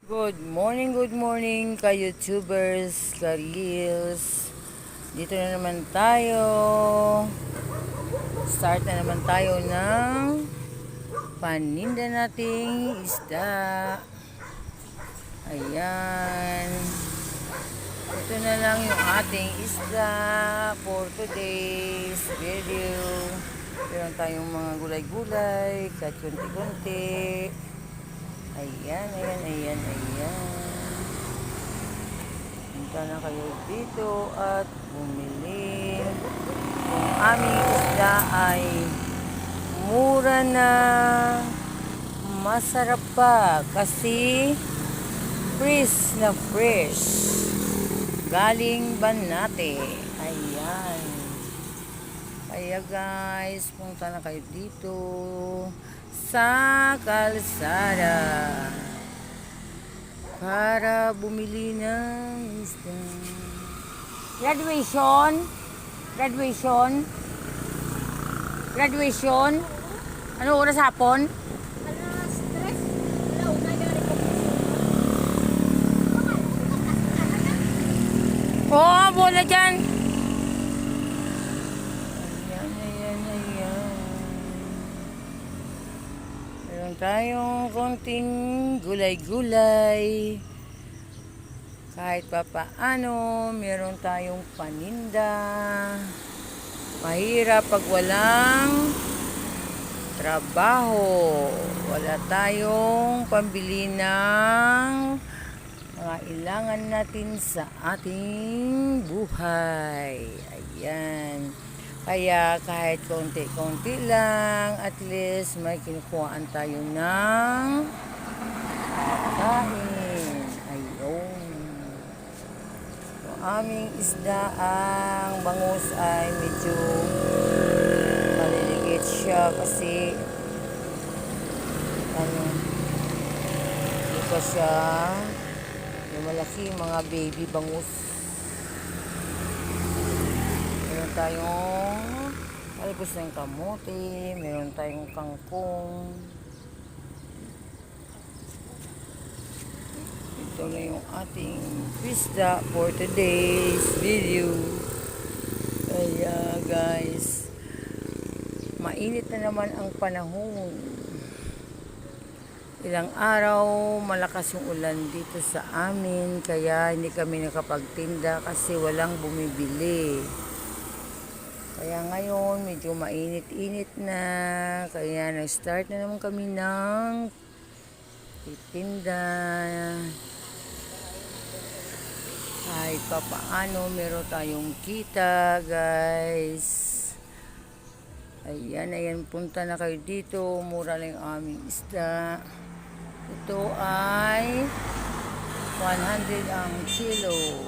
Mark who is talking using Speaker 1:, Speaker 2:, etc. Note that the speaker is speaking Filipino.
Speaker 1: Good morning ka-YouTubers, ka-Reels. Dito na naman tayo. Start na naman tayo ng paninda nating isda. Ayan. Ito na lang yung ating isda for today's video. Meron tayong mga gulay-gulay, kahit konti-konti. Ayan. Punta na kayo dito at bumili. Yung aming isda ay mura na, masarap pa kasi fresh na fresh. Galing Banate. Ayan. Kaya guys, punta na kayo dito sa kalsada para bumili ng isda. Graduation. Ano oras hapon? Oo, bola dyan. Ayan. Meron tayong konting gulay-gulay. Kahit pa paano, meron tayong paninda. Mahirap pag walang trabaho. Wala tayong pambili ng mga ilangan natin sa ating buhay. Ayan. Kaya kahit konti-konti lang, at least may kinukuhaan tayo ng kain. Ayun. Yung aming isda, ang bangus ay medyo maliliit siya kasi hindi pa siya yung malaki, mga baby bangus. Meron tayong talbos ng kamote, meron tayong kangkong. Ito na yung ating isda for today's video. Kaya guys, mainit na naman ang panahon. Ilang araw malakas yung ulan dito sa amin, kaya hindi kami nakapagtinda kasi walang bumibili. Kaya ngayon medyo mainit-init na, kaya nag-start na naman kami ng titinda. Kahit pa paano meron tayong kita guys. Ayan, punta na kayo dito, mura lang yung aming isda. Ito ay 100 ang kilo.